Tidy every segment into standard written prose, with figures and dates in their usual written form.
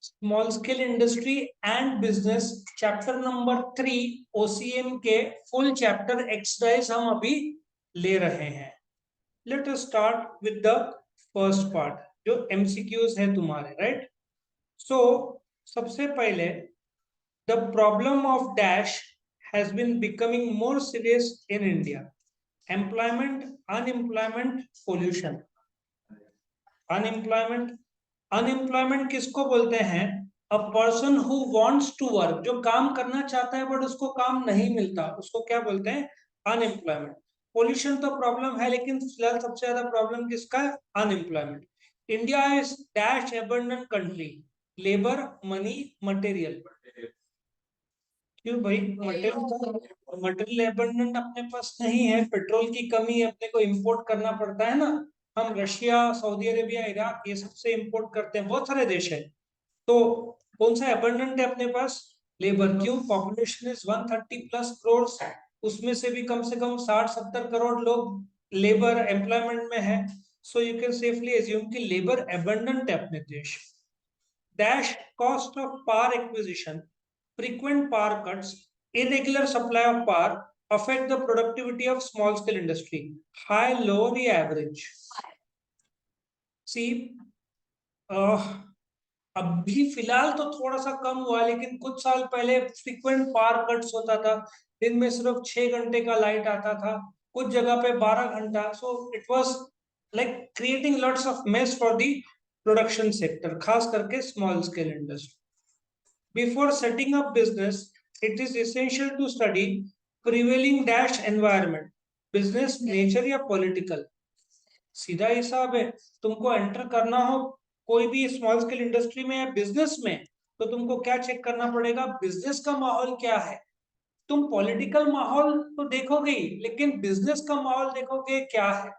Small scale industry and business chapter number 3 OCM के full chapter exercise हम अभी ले रहे हैं। Let us start with the first part जो एमसीक्यूज है तुम्हारे, राइट। सो सबसे पहले, the problem of dash has been becoming more serious in India. Employment, unemployment, pollution. Unemployment, unemployment किसको बोलते हैं? A person who wants to work, जो काम करना चाहता है बट उसको काम नहीं मिलता, उसको क्या बोलते हैं? अनएम्प्लॉयमेंट। पोल्यूशन तो प्रॉब्लम है, लेकिन फिलहाल सबसे ज्यादा प्रॉब्लम किसका है? Unemployment. India is dash abundant country, labour, money, material. क्यों भाई? मटेरियल एबंडेंट अपने पास नहीं है, पेट्रोल की कमी है, अपने को इंपोर्ट करना पड़ता है ना। हम रशिया, सऊदी अरेबिया, इराक ये सबसे इंपोर्ट करते हैं, बहुत सारे देश है। तो कौन सा एबंडेंट है अपने पास? लेबर। क्यों? पॉपुलेशन इज 130 प्लस करोड़, उसमें से भी कम से कम 60-70 करोड़ लोग लेबर एम्प्लॉयमेंट में है। So you can safely assume कि लेबर एबंडेंट है अपने देश। Dash cost of power acquisition, frequent power cuts, irregular supply of power affect the productivity of small scale industry. High, low या average? See, अभी फिलहाल तो थोड़ा सा कम हुआ, लेकिन कुछ साल पहले फ्रीक्वेंट पावर कट्स होता था। दिन में सिर्फ 6 घंटे का लाइट आता था, कुछ जगह पे 12 घंटा। So it was like creating lots of mess for the production sector, खास करके small scale industry. Before setting up business, it is essential to study prevailing dash environment, business nature या political। सीधा हिसाब है, तुमको एंटर करना हो कोई भी स्मॉल स्केल इंडस्ट्री में या बिजनेस में, तो तुमको क्या चेक करना पड़ेगा? बिजनेस का माहौल क्या है। तुम पॉलिटिकल माहौल तो देखोगे ही, लेकिन बिजनेस का माहौल देखोगे क्या है।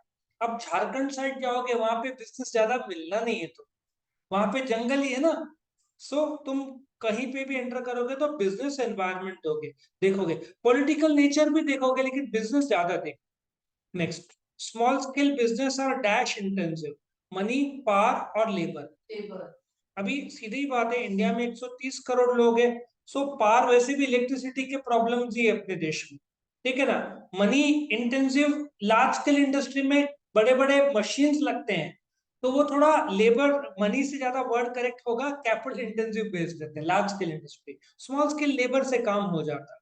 अब झारखंड साइड जाओगे, वहां पे बिजनेस ज्यादा मिलना नहीं है, तो वहां पे जंगल ही है ना। सो तुम कहीं पे भी एंटर करोगे तो बिजनेस एनवायरनमेंट देखोगे, पॉलिटिकल नेचर भी देखोगे, लेकिन बिजनेस ज्यादा देखोगे। Next, small scale business are dash intensive, money, power और लेबर। अभी सीधी बात है, इंडिया में 130 करोड़ लोग हैं। सो पावर, वैसे भी इलेक्ट्रिसिटी के प्रॉब्लम्स ही है अपने देश में, ठीक है ना। Money intensive, large scale industry में बड़े बड़े मशीन्स लगते हैं, तो वो थोड़ा लेबर मनी से ज्यादा वर्ड करेक्ट होगा, कैपिटल इंटेंसिव बेस्ड रहते हैं large scale industry. Small scale labour से काम हो जाता है।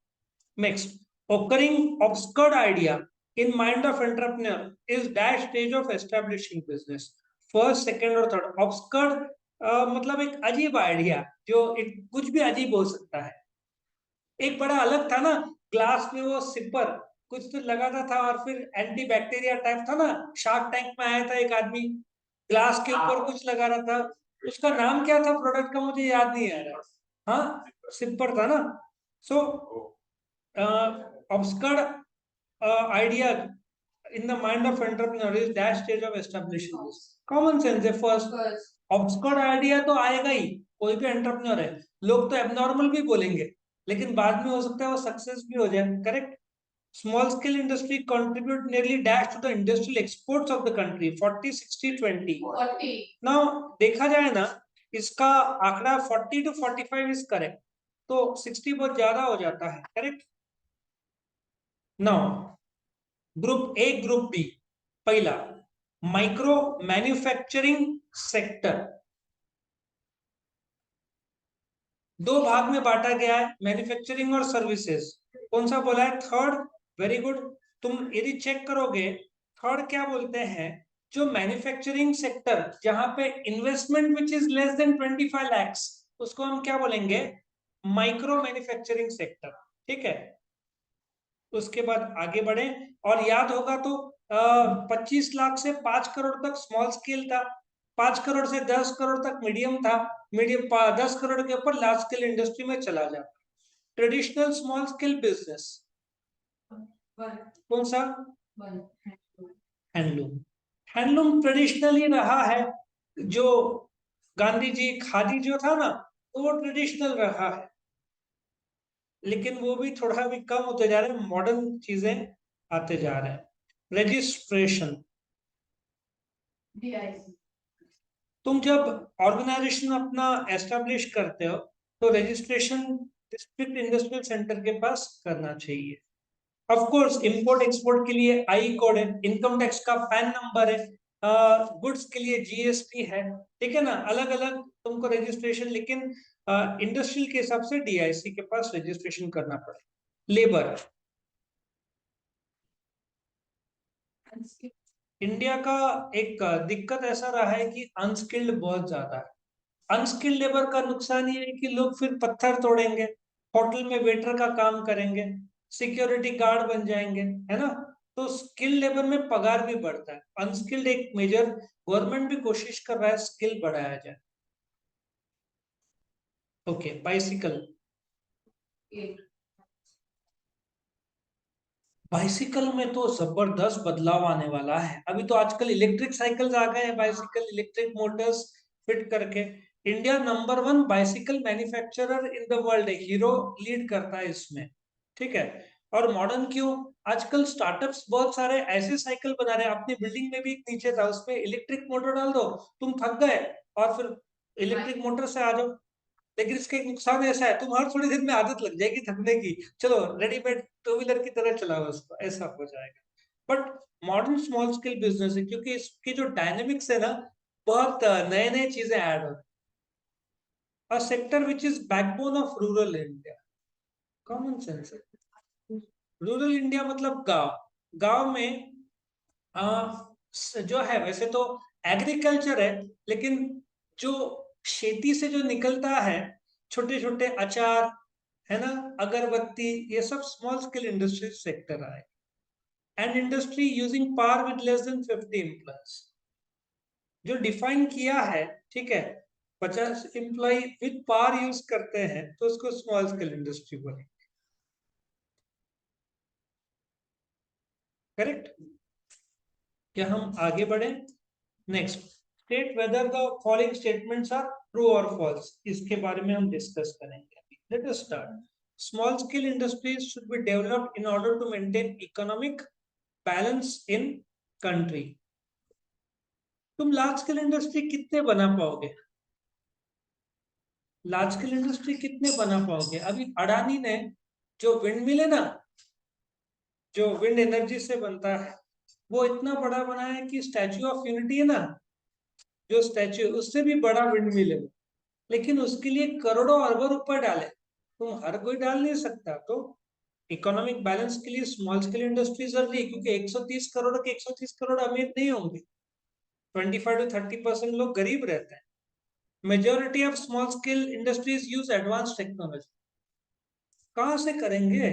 Next, occurring obscured idea in mind of entrepreneur is dash stage of establishing business, first, second और थर्ड। obscured मतलब एक अजीब आइडिया, जो कुछ भी अजीब हो सकता है। एक बड़ा अलग था ना, ग्लास में वो सिपर कुछ तो लगाता था, और फिर एंटी बैक्टीरिया टाइप था ना। शार्क टैंक में आया था एक आदमी, ग्लास के ऊपर कुछ लगा रहा था। उसका नाम क्या था प्रोडक्ट का, मुझे याद नहीं आ रहा। हाँ, सिपर था ना। सो obscured idea in the mind of entrepreneur is dash stage of establishing this। common sense है first। obscured idea तो आएगा ही, कोई भी एंटरप्रेन्योर है। लोग तो एबनॉर्मल भी बोलेंगे, लेकिन बाद में हो सकता है वो सक्सेस भी हो जाए, correct. Small scale industry contribute nearly dash to the industrial exports of the country, 40-60-20। Now देखा जाए ना, इसका आंकड़ा 40 to 45 इज करेक्ट, तो 60 बहुत ज्यादा हो जाता है, correct. Now group A, group B. पहला, माइक्रो मैन्युफैक्चरिंग सेक्टर, दो भाग में बांटा गया है, मैन्युफैक्चरिंग और सर्विसेज। कौन सा बोला है? थर्ड। Very good. तुम यदि चेक करोगे, थर्ड क्या बोलते हैं? जो मैन्युफैक्चरिंग सेक्टर जहां पे investment which is less than 25 lakhs, उसको हम क्या बोलेंगे? माइक्रो मैन्युफैक्चरिंग सेक्टर, ठीक है। उसके बाद आगे बढ़े, और याद होगा तो 25 लाख से 5 करोड़ तक स्मॉल स्केल था, 5 करोड़ से 10 करोड़ तक मीडियम था, मीडियम 10 करोड़ के ऊपर लार्ज स्केल इंडस्ट्री में चला जाता। ट्रेडिशनल स्मॉल स्केल बिजनेस कौन सा? हैंडलूम। हैंडलूम ट्रेडिशनली रहा है, जो गांधी जी खादी जो था ना, तो वो ट्रेडिशनल रहा है, लेकिन वो भी थोड़ा भी कम होते जा रहे हैं, मॉडर्न चीजें आते जा रहे हैं। रजिस्ट्रेशन, तुम जब ऑर्गेनाइजेशन अपना एस्टेब्लिश करते हो तो रजिस्ट्रेशन डिस्ट्रिक्ट इंडस्ट्रियल सेंटर के पास करना चाहिए। ऑफ कोर्स इंपोर्ट एक्सपोर्ट के लिए आई कोड है, इनकम टैक्स का पैन नंबर है, गुड्स के लिए जीएसटी है, ठीक है ना, अलग अलग तुमको रजिस्ट्रेशन, लेकिन इंडस्ट्रियल के हिसाब से डीआईसी के पास रजिस्ट्रेशन करना पड़ेगा। लेबर, इंडिया का एक दिक्कत ऐसा रहा है कि अनस्किल्ड बहुत ज्यादा है। अनस्किल्ड लेबर का नुकसान ये है कि लोग फिर पत्थर तोड़ेंगे, होटल में वेटर का काम करेंगे, सिक्योरिटी गार्ड बन जाएंगे, है ना। तो स्किल्ड लेबर में पगार भी बढ़ता है। अनस्किल्ड एक मेजर, गवर्नमेंट भी कोशिश कर रहा है स्किल बढ़ाया जाए। ओके, बाइसिकल, बाइसिकल में तो जबरदस्त बदलाव आने वाला है। अभी तो आजकल इलेक्ट्रिक साइकिल्स आ गए हैं, बाइसिकल इलेक्ट्रिक मोटर्स फिट करके। India number one bicycle manufacturer in the world है, हीरो लीड करता है इसमें, ठीक है। और मॉडर्न क्यों, आजकल स्टार्टअप्स बहुत सारे ऐसे साइकिल बना रहे हैं। अपनी बिल्डिंग में भी एक नीचे था, उसपे इलेक्ट्रिक मोटर डाल दो, तुम थक गए और फिर इलेक्ट्रिक मोटर से आ जाओ। लेकिन इसका एक नुकसान ऐसा है, तुम्हारी थोड़ी देर में आदत लग जाएगी थकने की, चलो रेडीमेड टू व्हीलर की तरह चलाओ उसको, ऐसा हो जाएगा। But modern small scale business है, क्योंकि इसकी जो डायनेमिक्स है ना, बहुत नए नए चीजें ऐड हो रही है। Sector which is backbone of rural India, common sense है। रूरल इंडिया मतलब गांव, गांव में जो है वैसे तो एग्रीकल्चर है, लेकिन जो खेती से जो निकलता है, छोटे छोटे अचार, है ना, अगरबत्ती, ये सब स्मॉल स्केल इंडस्ट्री सेक्टर आए। And industry using power with less than 50 employees, जो डिफाइन किया है, ठीक है, 50 एम्प्लॉय विद पावर यूज करते हैं तो उसको स्मॉल स्केल इंडस्ट्री बोले, करेक्ट। क्या हम आगे बढ़े? Next, state whether the following statements are true और फॉल्स, इसके बारे में हम डिस्कस करेंगे अभी। Let us start. Small scale industries should be developed in order to maintain economic balance in country. तुम लार्ज स्केल इंडस्ट्री कितने बना पाओगे? लार्ज स्केल इंडस्ट्री कितने बना पाओगे? अभी अडानी ने जो विंड मिल है ना, जो विंड एनर्जी से बनता है, वो इतना बड़ा बना है कि स्टैच्यू ऑफ यूनिटी है ना, जो स्टैच्यू, उससे भी बड़ा विंड मिल है। लेकिन उसके लिए करोड़ों अरबों रुपए डाले, तुम हर कोई डाल नहीं सकता। तो इकोनॉमिक बैलेंस के लिए स्मॉल स्केल इंडस्ट्री जरूरी है, क्योंकि 130 करोड़ के 130 करोड़ अमीर नहीं होंगे, 25 to 30% लोग गरीब रहते हैं। Majority of small scale industries use advance technology. कहाँ से करेंगे?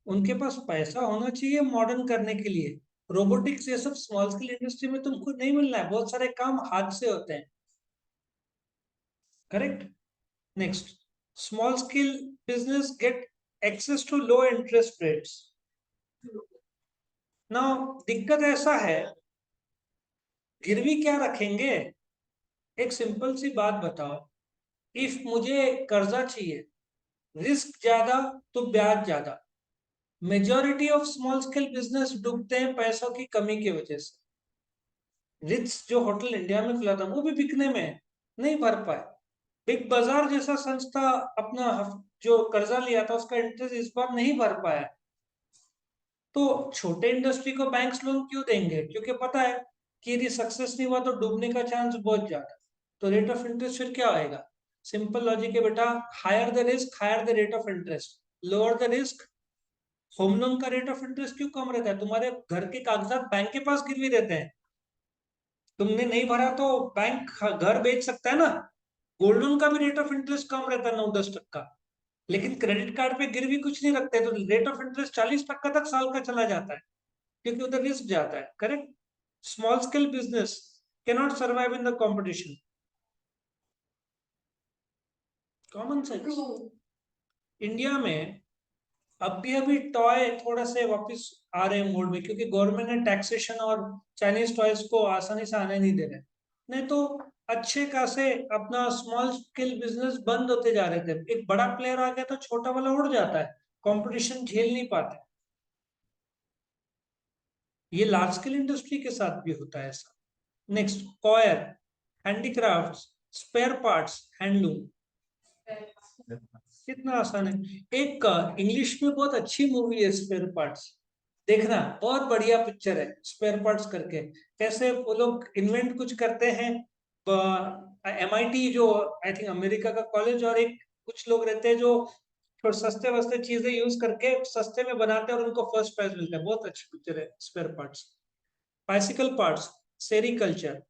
उनके पास पैसा होना चाहिए मॉडर्न करने के लिए। रोबोटिक्स ये सब स्मॉल स्केल इंडस्ट्री में तुमको नहीं मिलना है, बहुत सारे काम हाथ से होते हैं, correct. Next, small scale business get access to low interest rates. ना, दिक्कत ऐसा है, गिरवी क्या रखेंगे? एक सिंपल सी बात बताओ, इफ मुझे कर्जा चाहिए, रिस्क ज्यादा तो ब्याज ज्यादा। Majority of small scale business डूबते हैं पैसों की कमी की वजह से। रिट्स जो होटल इंडिया में खुला था, वो भी बिकने में नहीं भर पाए। बिग बाजार जैसा संस्था अपना जो कर्जा लिया था उसका इंटरेस्ट इस बार नहीं भर पाया। तो छोटे इंडस्ट्री को बैंक्स लोन क्यों देंगे? क्योंकि पता है कि यदि सक्सेस नहीं हुआ तो डूबने का चांस बहुत ज्यादा। तो रेट ऑफ इंटरेस्ट फिर क्या आएगा? सिंपल लॉजिक है बेटा, higher the risk higher the rate of interest, lower the risk. Home loan का रेट ऑफ इंटरेस्ट क्यों कम रहता है? तुम्हारे घर के कागजात बैंक के पास गिरवी रहते हैं, तुमने नहीं भरा तो बैंक घर बेच सकता है ना। गोल्ड लोन का भी रेट ऑफ इंटरेस्ट कम रहता है, 9-10%। लेकिन क्रेडिट कार्ड पे गिरवी कुछ नहीं रखते, तो रेट ऑफ इंटरेस्ट 40% तक साल का चला जाता है, क्योंकि उधर रिस्क जाता है, correct. Small scale business cannot survive in the competition, common sense. India में अभी टॉय थोड़ा से वापस आ रहे हैं मोड में, क्योंकि गवर्नमेंट ने टैक्सेशन और चाइनीज टॉयज को आसानी से आने नहीं दे रहे। नहीं तो अच्छे खासे अपना स्मॉल स्केल बिजनेस बंद होते जा रहे थे। एक बड़ा प्लेयर आ गया तो छोटा वाला उड़ जाता है, कंपटीशन झेल नहीं पाते। ये लार्ज स्केल इंडस्ट्री के साथ भी होता है ऐसा। Next, coir, handicrafts, spare parts, handloom. कितना आसान है। एक इंग्लिश में बहुत अच्छी मूवी है स्पेयर पार्ट्स, देखना, बहुत बढ़िया पिक्चर है स्पेयर पार्ट्स करके। कैसे वो लोग इन्वेंट कुछ करते हैं, MIT जो आई थिंक अमेरिका का कॉलेज, और एक कुछ लोग रहते हैं जो थोड़ा सस्ते वस्ते चीजें यूज करके सस्ते में बनाते हैं और उनको फर्स्ट प्राइज मिलता है। बहुत अच्छी पिक्चर है spare parts. Bicycle parts, sericulture,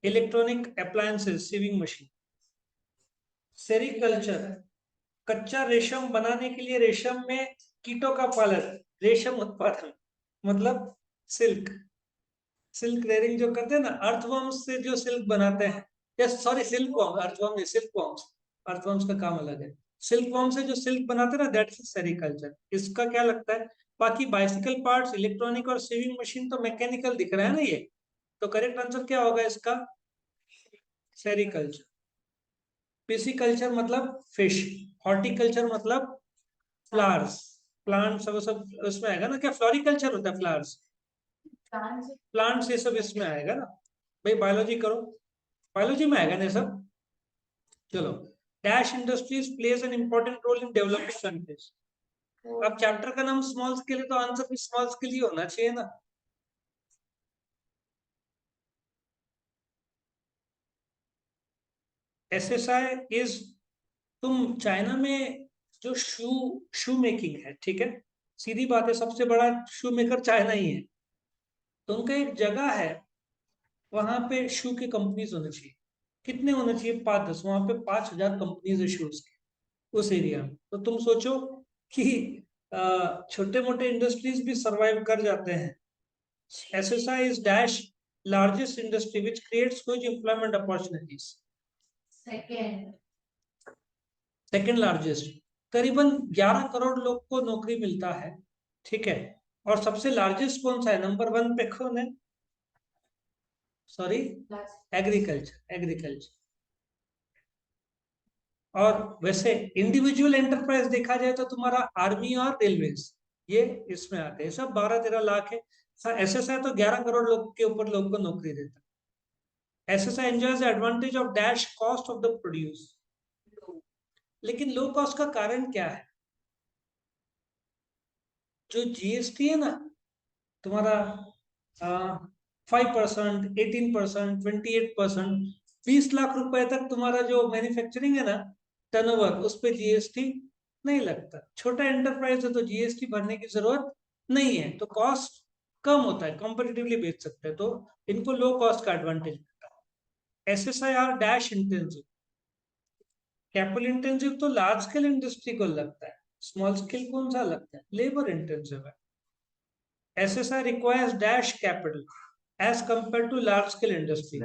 electronic appliances, sewing machine. Sericulture, कच्चा रेशम बनाने के लिए रेशम में कीटों का पालन, रेशम उत्पादन, मतलब सिल्क। सिल्क रेयरिंग जो करते हैं ना, अर्थवर्म्स से जो सिल्क बनाते हैं, या सॉरी सिल्क वॉर्म, अर्थवर्म नहीं, सिल्क वॉर्म्स। अर्थवर्म्स का काम अलग है। सिल्क वॉर्म से जो सिल्क बनाते हैं ना, दैट्स सेरिकल्चर। इसका क्या लगता है? बाकी बाइसिकल पार्ट्स, इलेक्ट्रॉनिक और सेविंग मशीन तो मैकेनिकल दिख रहा है ना ये, तो करेक्ट आंसर क्या होगा इसका? सेरिकल्चर। पिसिकल्चर मतलब फिश, हॉर्टिकल्चर मतलब फ्लावर्स, प्लांट, सब उसमें आएगा ना। क्या फ्लोरिकल्चर होता है? फ्लावर्स, प्लांट्स, ये सब इसमें आएगा ना। भाई बायोलॉजी करो, बायोलॉजी में आएगा ना ये सब। चलो, dash industries plays an important role in developing countries. अब चैप्टर का नाम स्मॉल स्केल है तो आंसर भी स्मॉल स्केल ही होना चाहिए ना। SSI इज, तुम चाइना में जो शू शू मेकिंग है, ठीक है, सीधी बात है, सबसे बड़ा शू मेकर चाइना ही है। तो उनका एक जगह है, वहां पे शू की कंपनीज होनी चाहिए। कितने होने चाहिए? 5-10, वहां पे 5,000 कंपनीज है शूज की, उस एरिया में। तो तुम सोचो कि छोटे मोटे इंडस्ट्रीज भी सरवाइव कर जाते हैं। SSI is dash largest industry which creates huge employment opportunities. Second largest, करीबन 11 करोड़ लोग को नौकरी मिलता है, ठीक है। और सबसे लार्जेस्ट कौन सा है? नंबर 1 पे कौन है? Sorry, agriculture, agriculture. और वैसे इंडिविजुअल एंटरप्राइज देखा जाए तो तुम्हारा आर्मी और रेलवेज, ये इसमें आते हैं। सब 12-13 लाख है। SSI तो 11 करोड़ लोग के ऊपर लोग को नौकरी देता है। SSI enjoys the advantage of dash cost of the produce। लेकिन लो कॉस्ट का कारण क्या है? जो GST है ना तुम्हारा, 5%, 18%, 28%, 20 लाख रुपए तक तुम्हारा जो मैन्युफैक्चरिंग है ना, टर्नओवर, उस पर GST नहीं लगता। छोटा एंटरप्राइज है तो GST भरने की जरूरत नहीं है, तो कॉस्ट कम होता है, कंपेटिटिवली बेच सकते हैं, तो इनको लो कॉस्ट का एडवांटेज मिलता है। SSI are dash intensive. Capital intensive तो लार्ज स्केल इंडस्ट्री को लगता है, स्मॉल स्केल कौन सा लगता है? लेबर इंटेंसिव है। SSI requires dash capital as compared to large scale industry।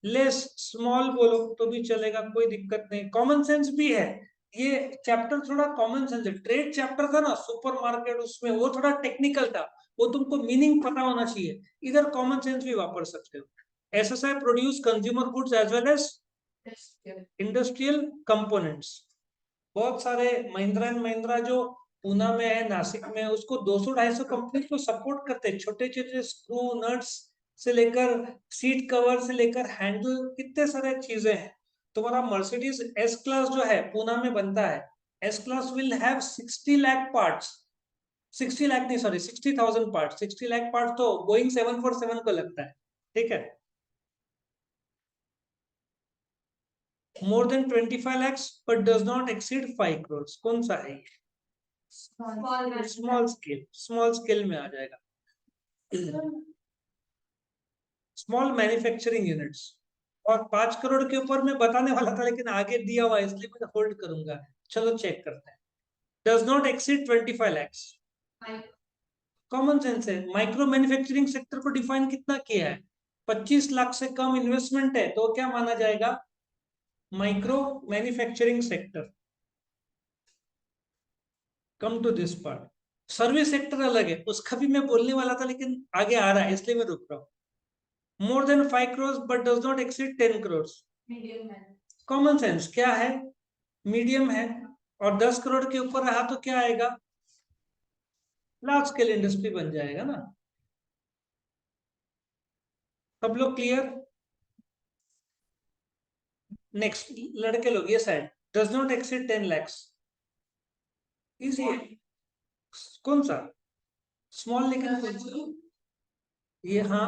Less, small बोलो तो भी चलेगा, कोई दिक्कत नहीं, कॉमन सेंस भी है। ये चैप्टर थोड़ा कॉमन सेंस है। ट्रेड चैप्टर था ना, सुपरमार्केट, उसमें वो थोड़ा टेक्निकल था, वो तुमको मीनिंग पता होना चाहिए। इधर कॉमन सेंस भी वापर सकते हो। SSI produce consumer goods as well as industrial components. बहुत सारे महिंद्रा एंड महिंद्रा जो पूना में है, नासिक में है, उसको 200-250 कंपनी को सपोर्ट करते हैं। छोटे छोटे स्क्रू नट्स से लेकर सीट कवर से लेकर हैंडल, कितने सारे चीजें हैं। तुम्हारा मर्सिडीज एस क्लास जो है पूना में बनता है, S class will have 60 lakh parts. 60 lakh नहीं, सॉरी, 60,000 पार्ट। 60 लाख पार्ट तो बोइंग 747 को लगता है, ठीक है। More than 25 lakhs but does not exceed 5 crores, कौन सा है? स्मॉल स्केल, स्मॉल स्केल में आ जाएगा। Small manufacturing units. और 5 करोड़ के ऊपर मैं बताने वाला था लेकिन आगे दिया हुआ है इसलिए मैं होल्ड करूंगा। चलो चेक करते हैं। Does not exceed 25 lakhs। Common sense है। माइक्रो मैन्युफैक्चरिंग सेक्टर को डिफाइन कितना किया है? 25 लाख से कम इन्वेस्टमेंट है तो क्या माना जाएगा? Micro manufacturing sector. Come to this part. Service sector अलग है, उसका भी मैं बोलने वाला था लेकिन आगे आ रहा है इसलिए मैं रुक रहा हूँ। More than 5 crores but does not exceed 10 crores। Common sense क्या है? मीडियम है। और 10 करोड़ के ऊपर रहा तो क्या आएगा? लार्ज स्केल इंडस्ट्री बन जाएगा ना। सब लोग क्लियर? नेक्स्ट लड़के लोग ये side, does not exceed 10 lakhs। Easy है। कौन सा स्मॉल, लेकिन कौन सा? ये हाँ,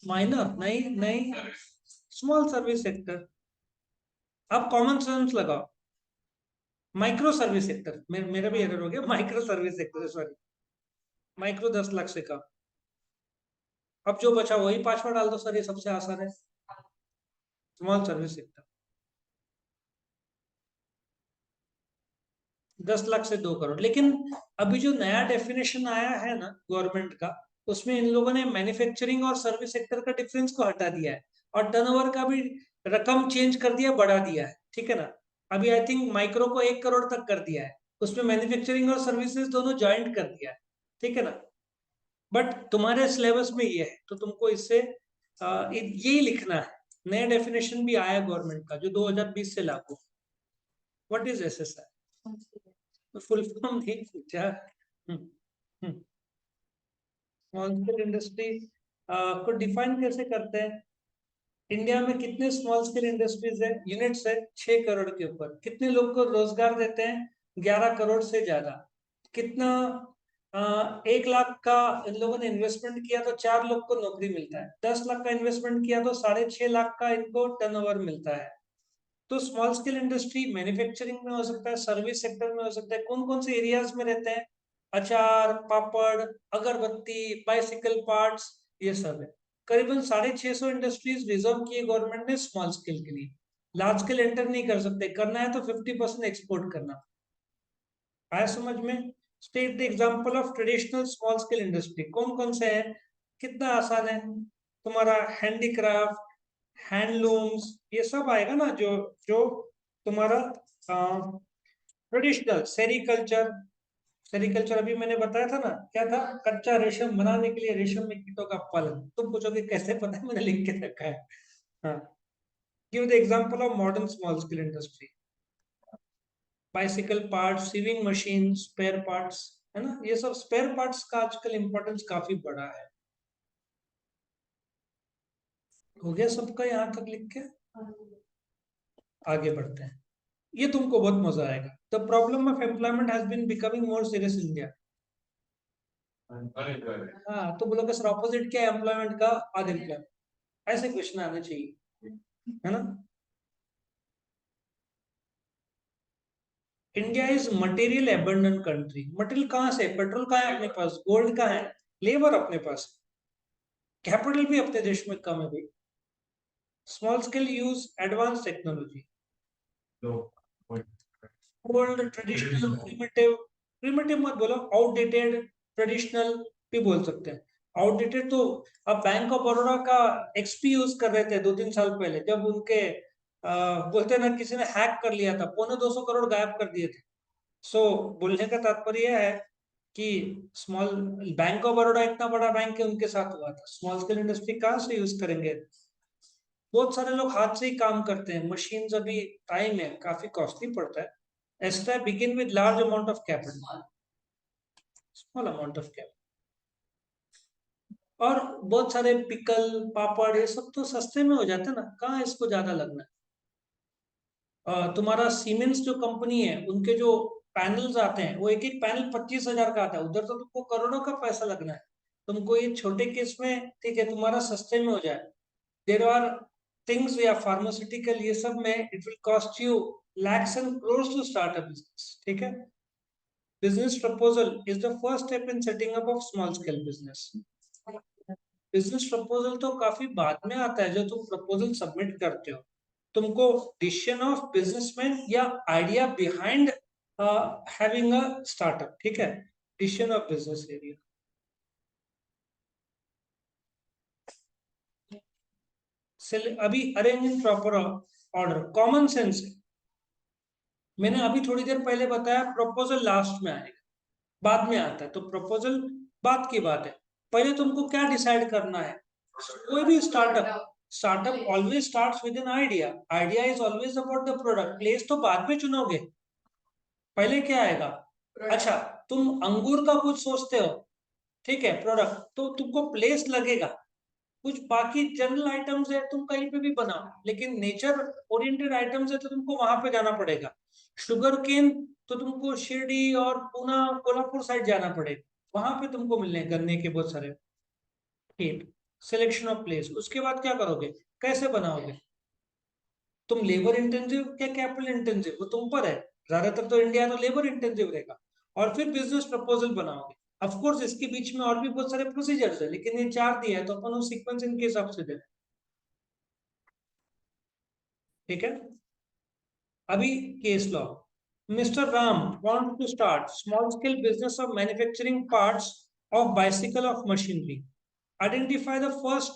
माइनर नहीं नहीं, स्मॉल सर्विस सेक्टर। आप कॉमन सेंस लगाओ, माइक्रो सर्विस सेक्टर। मेरा भी एरर हो गया, micro service sector, sorry. Micro 10 lakh से कम। अब जो बचा वही पांचवा डाल दो सर, ये सबसे आसान है। स्मॉल सर्विस सेक्टर 10 लाख से 2 करोड़। लेकिन अभी जो नया डेफिनेशन आया है ना गवर्नमेंट का, उसमें इन लोगों ने मैन्युफैक्चरिंग और सर्विस सेक्टर का डिफरेंस को हटा दिया है, और टर्नओवर का भी रकम चेंज कर दिया, बढ़ा दिया है, ठीक है ना। अभी आई थिंक माइक्रो को 1 करोड़ तक कर दिया है, उसमें मैन्युफैक्चरिंग और सर्विसेज दोनों ज्वाइंट कर दिया है, ठीक है ना। बट तुम्हारे सिलेबस में ये है, तो तुमको इससे यही लिखना है। नया डेफिनेशन भी आया गवर्नमेंट का जो 2020 से लागू। What is SSI? Full form नहीं पूछा। स्मॉल स्केल इंडस्ट्री को डिफाइन कैसे करते हैं? इंडिया में कितने स्मॉल स्केल इंडस्ट्रीज है, यूनिट्स है? 6 करोड़ के ऊपर। कितने लोग को रोजगार देते हैं? 11 करोड़ से ज्यादा। कितना 1 लाख का इन लोगों ने इन्वेस्टमेंट किया तो 4 लोग को नौकरी मिलता है। 10 लाख का इन्वेस्टमेंट किया तो 6.5 लाख का इनको टर्नओवर मिलता है। तो स्मॉल स्केल इंडस्ट्री मैन्युफैक्चरिंग में हो सकता है, सर्विस सेक्टर में हो सकता है। कौन कौन से एरियाज में रहते हैं? अचार, पापड़, अगरबत्ती, बाइसिकल पार्ट्स, ये सब है। करीबन 650 इंडस्ट्रीज रिजर्व किए गवर्नमेंट ने स्मॉल स्केल के लिए। लार्ज स्केल एंटर नहीं कर सकते, करना है तो 50% एक्सपोर्ट करना। आया समझ में? State the example of traditional small scale industry. कौन कौन से हैं? कितना आसान है तुम्हारा। हैंडीक्राफ्ट, हैंडलूम्स, ये सब आएगा ना, जो जो तुम्हारा ट्रेडिशनल। सेरिकल्चर, सेरिकल्चर अभी मैंने बताया था ना, क्या था? कच्चा रेशम बनाने के लिए रेशम में कीटों का पालन। तुम पूछोगे कैसे पता है, मैंने लिख के रखा है। हाँ, give the example of modern small scale industry. Bicycle parts, sewing machine, spare parts, है ना। ये सब स्पेयर पार्ट्स का आजकल इंपॉर्टेंस काफी बड़ा है। हो गया सबका यहाँ तक लिख के? आगे बढ़ते हैं। ये तुमको बहुत मजा आएगा। The problem of employment has been becoming more serious in India. हाँ, तो बोलोगे सर ऑपोजिट क्या है एम्प्लॉयमेंट का? अनएम्प्लॉयमेंट। ऐसे क्वेश्चन आने चाहिए, है ना। India is material abundant country. Material कहाँ से? पेट्रोल कहाँ है अपने पास, गोल्ड कहाँ है, लेबर अपने पास, कैपिटल भी अपने देश में कम है भाई। Small scale use advance technology. Old, traditional, primitive. Primitive मत बोलो, आउटडेटेड, ट्रेडिशनल भी बोल सकते हैं। आउटडेटेड तो अब बैंक ऑफ बड़ौदा का एक्सपी यूज कर रहे थे 2-3 साल पहले, जब उनके बोलते ना किसी ने हैक कर लिया था, 250 करोड़ गायब कर दिए थे। सो बोलने का तात्पर्य है कि स्मॉल, बैंक ऑफ बड़ौदा इतना बड़ा बैंक है, उनके साथ हुआ था। स्मॉल स्केल इंडस्ट्री कहाँ से यूज करेंगे? बहुत सारे लोग हाथ से ही काम करते हैं, मशीन अभी टाइम है, काफी कॉस्टली पड़ता है। Extra begin with large amount of capital, small amount of capital. और बहुत सारे पिकल, पापड़, ये सब तो सस्ते में हो जाते हैं ना, कहाँ इसको ज्यादा लगना है। तुम्हारा सीमेंस जो कंपनी है, उनके जो पैनल्स आते हैं, वो एक एक पैनल 25,000 का आता है। उधर तो तुमको करोड़ों का पैसा लगना है। तुमको ये छोटे केस में ठीक है, तुम्हारा सस्ते में हो जाए। देर आर थिंग्स या फार्मास्यूटिकल, ये सब में it will cost you lakhs and crores to start a business, ठीक है। Business proposal is the first step in setting up of small scale business. Business proposal तो काफी बाद में आता है, जो तुम प्रपोजल सबमिट करते हो। तुमको डिसीजन ऑफ बिजनेसमैन या idea behind having a startup, ठीक है। Decision of business area. अभी arrange in proper order, common sense है। मैंने अभी थोड़ी देर पहले बताया प्रपोजल लास्ट में आएगा, बाद में आता है, तो प्रपोजल बात की बात है। पहले तुमको क्या डिसाइड करना है? कोई भी startup, startup always starts with an idea. Idea is always about the product. Place तो बाद में चुनोगे, पहले क्या आएगा? अच्छा, तुम अंगूर का कुछ सोचते हो, ठीक है, प्रोडक्ट, तो तुमको प्लेस लगेगा। कुछ बाकी जनरल आइटम्स है तुम कहीं पे भी बनाओ, लेकिन नेचर ओरिएंटेड आइटम्स है तो तुमको वहां पे जाना पड़ेगा। शुगर केन तो तुमको शिरडी और पूना कोल्हापुर साइड जाना पड़ेगा, वहां पे तुमको मिलने गन्ने के बहुत सारे खेत। सिलेक्शन ऑफ प्लेस, उसके बाद क्या करोगे, कैसे बनाओगे, तुम लेबर इंटेंसिव क्या कैपिटल इंटेंसिव वो तुम पर है। ज्यादातर तो इंडिया तो लेबर इंटेंसिव रहेगा। और फिर बिजनेस प्रपोजल बनाओगे। ऑफ कोर्स इसके बीच में और भी बहुत सारे प्रोसीजर्स है, लेकिन ये चार दिया है तो अपन उस सीक्वेंस इनके हिसाब से दे रहे हैं। ठीक है। अभी case law, mister Ram want to start small scale business of manufacturing parts of bicycle of machinery. Identify the first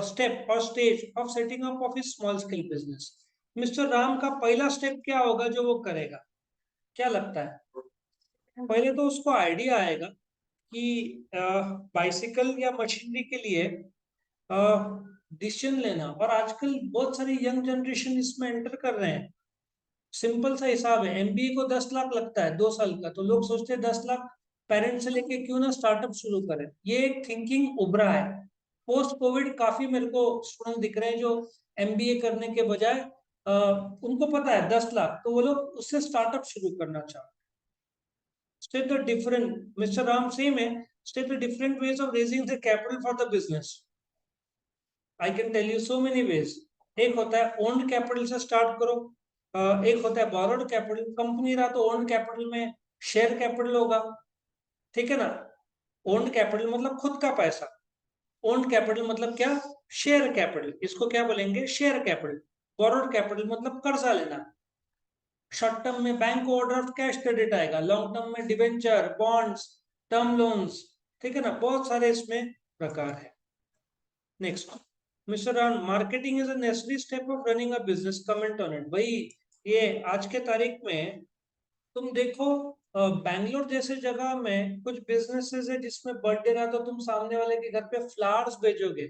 step or stage of setting up of his small scale business. Mister Ram का पहला step क्या होगा जो वो करेगा, क्या लगता है? पहले तो उसको आइडिया आएगा कि बाइसिकल या मशीनरी के लिए डिसीजन लेना, और आजकल बहुत सारी यंग जनरेशन इसमें एंटर कर रहे हैं। सिंपल सा हिसाब है, एमबीए को 10 लाख लगता है 2 साल का, तो लोग सोचते हैं 10 लाख पेरेंट्स से लेके क्यों ना स्टार्टअप शुरू करें। ये एक थिंकिंग उभरा है। पोस्ट कोविड काफी मेरे को स्टूडेंट दिख रहे हैं जो एमबीए करने के बजाय उनको पता है 10 लाख, तो वो लोग उससे स्टार्टअप शुरू करना चाहते हैं। State the different, Mr. Ram, same है, state the different ways of raising the capital for the business. I can tell you so many ways. एक होता है owned capital से start करो, एक होता है borrowed capital। कंपनी रहा तो owned capital में शेयर कैपिटल होगा, ठीक है ना। owned capital मतलब खुद का पैसा, owned capital मतलब क्या, शेयर कैपिटल, इसको क्या बोलेंगे, शेयर कैपिटल। borrowed capital मतलब कर्जा लेना। शॉर्ट टर्म में बैंक ओवरड्राफ्ट कैश क्रेडिट आएगा, लॉन्ग टर्म में डिबेंचर, बॉन्ड्स, टर्म लोन्स, ठीक है ना, बहुत सारे इसमें प्रकार है। Next, mister run, marketing is a necessary step of running a business, comment on it. भाई ये आज के तारीख में तुम देखो, बैंगलोर जैसे जगह में कुछ बिजनेसेस है जिसमें बर्थडे रहा तो तुम सामने वाले के घर पे फ्लावर्स भेजोगे।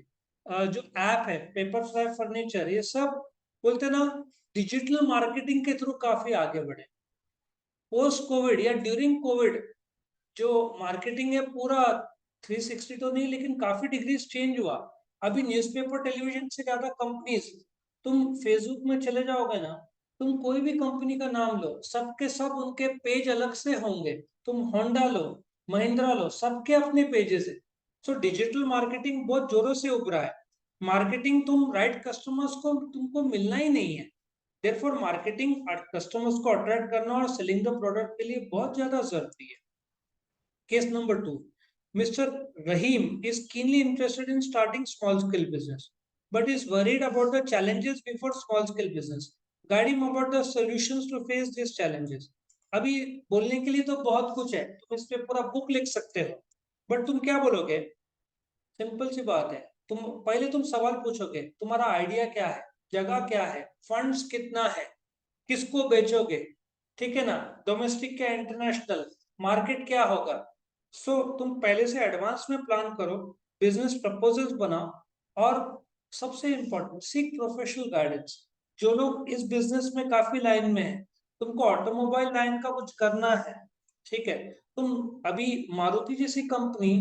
जो ऐप है पेपर फ्राई फर्नीचर, ये सब बोलते ना डिजिटल मार्केटिंग के थ्रू काफी आगे बढ़े। पोस्ट कोविड या ड्यूरिंग कोविड जो मार्केटिंग है पूरा 360 तो नहीं लेकिन काफी डिग्रीज चेंज हुआ। अभी न्यूज़पेपर टेलीविजन से ज्यादा कंपनीज, तुम फेसबुक में चले जाओगे ना, तुम कोई भी कंपनी का नाम लो, सबके सब उनके पेज अलग से होंगे। तुम होंडा लो, महिंद्रा लो, सबके अपने पेजेस है। सो डिजिटल मार्केटिंग बहुत जोरों से उभरा है। मार्केटिंग तुम राइट कस्टमर्स को तुमको मिलना ही नहीं है, देयरफॉर मार्केटिंग कस्टमर्स को अट्रैक्ट करना और सेलिंग द प्रोडक्ट के लिए बहुत ज्यादा जरूरी है। Case number 2, Mr. Rahim is keenly interested in starting small scale business, but is worried about the challenges before small scale business. Guide him about the solutions to face these challenges. अभी बोलने के लिए तो बहुत कुछ है, तुम इस पे पूरा बुक लिख सकते हो, बट तुम क्या बोलोगे? सिंपल सी बात है, तुम सवाल पूछोगे, तुम्हारा आइडिया क्या है, जगह क्या है, फंड्स कितना है, किसको बेचोगे, ठीक है ना, डोमेस्टिक क्या इंटरनेशनल, मार्केट क्या होगा। तुम पहले से एडवांस में प्लान करो, बिजनेस प्रपोजल्स बनाओ, और सबसे इंपॉर्टेंट सीक प्रोफेशनल गाइडेंस। जो लोग इस बिजनेस में काफी लाइन में है, तुमको ऑटोमोबाइल लाइन का कुछ करना है, ठीक है, तुम अभी मारुति जैसी कंपनी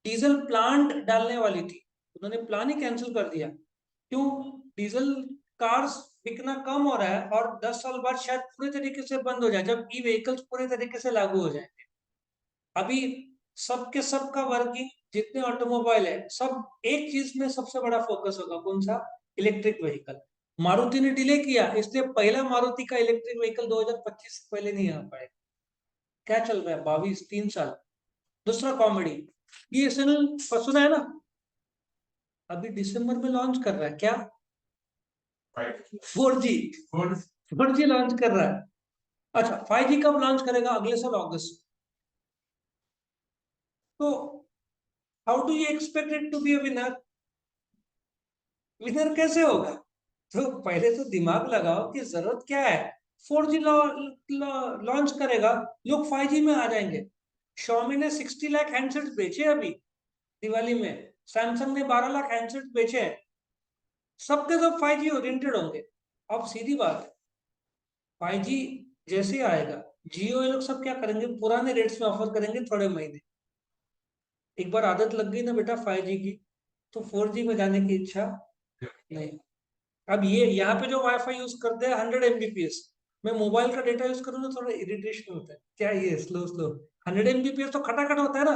डीजल प्लांट डालने वाली थी, उन्होंने प्लान ही कैंसिल कर दिया। क्यों? डीजल कार्स बिकना कम हो रहा है और 10 साल बाद शायद पूरे तरीके से बंद हो जाए जब ई व्हीकल्स पूरे तरीके से लागू हो जाएंगे। अभी सबके सबका वर्किंग जितने ऑटोमोबाइल है सब एक चीज में सबसे बड़ा फोकस होगा, कौन सा? Electric vehicle. मारुति ने डिले किया, इसलिए पहला मारुति का इलेक्ट्रिक व्हीकल 2025 से पहले नहीं आ पाएगा। क्या चल रहा है, 22 3 साल। दूसरा कॉमेडी, बीएसएनएल सुना है ना, अभी दिसंबर में लॉन्च कर रहा है क्या, 4G, 4G लॉन्च कर रहा है। अच्छा 5G कब लॉन्च करेगा? अगले साल अगस्त। तो how do you expect it to be a winner? Winner कैसे होगा? तो पहले तो दिमाग लगाओ कि जरूरत क्या है। 4G लॉन्च करेगा, लोग 5G में आ जाएंगे। Xiaomi ने 60 लाख हैंडसेट्स बेचे अभी दिवाली में, सैमसंग ने 12 लाख हैंडसेट्स बेचे हैं, सबके सब 5G ओरिएंटेड होंगे। अब सीधी बात है, 5G जैसे ही आएगा, जियो ये लोग सब क्या करेंगे, पुराने रेट्स में ऑफर करेंगे थोड़े महीने। एक बार आदत लग गई ना बेटा 5G की, तो 4G में जाने की इच्छा नहीं। अब ये यहाँ पे जो वाईफाई यूज करते हैं 100 Mbps, मैं मोबाइल का डेटा यूज करूँ तो थोड़ा इरिटेशन होता है, क्या ये स्लो स्लो। 100 Mbps तो खटाखट होता है ना,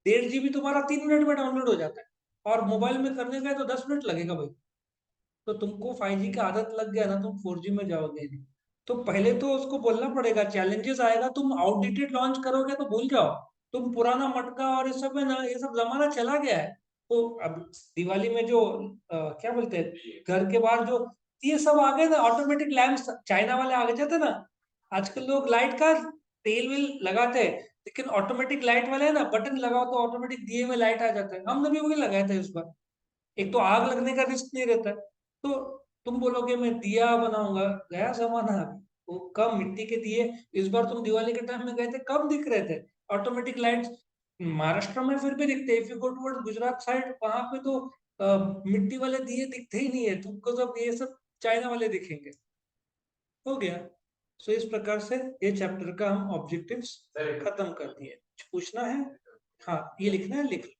1.5 GB तुम्हारा 3 मिनट में डाउनलोड हो जाता है, और मोबाइल में करने का है तो 10 मिनट लगेगा भाई। तो तुमको 5G का आदत लग गया ना, तुम 4G में जाओगे नहीं। तो पहले तो उसको बोलना पड़ेगा, चैलेंजेस आएगा, तुम आउटडेटेड लॉन्च करोगे तो भूल जाओ। तुम पुराना मटका और इस सब में ना, ये सब जमाना चला गया है। तो अब दिवाली में जो क्या बोलते हैं, घर के बाहर जो ये सब आ गए ना, ऑटोमेटिक लैंप्स चाइना वाले आ गए जाते ना। आजकल लोग लाइट का तेल वेल लगाते हैं, लेकिन ऑटोमेटिक लाइट वाले है ना, बटन लगाओ तो ऑटोमेटिक दिए में लाइट आ जाता है। हमने भी वही लगाया था इस बार। एक तो आग लगने का रिस्क नहीं रहता है। तो तुम बोलोगे मैं दिया बनाऊंगा, गया जमाना अभी। वो कम मिट्टी के दिए, इस बार तुम दिवाली के टाइम में गए थे, कम दिख रहे थे ऑटोमेटिक लाइट्स। महाराष्ट्र में फिर भी दिखते, if you go towards Gujarat side, वहां पे तो मिट्टी वाले दिए दिखते ही नहीं है तुमको, सब ये सब चाइना वाले दिखेंगे। हो गया। सो इस प्रकार से ये चैप्टर का हम ऑब्जेक्टिव्स खत्म कर दिए। कुछ पूछना है? हाँ, ये लिखना है, लिख लो।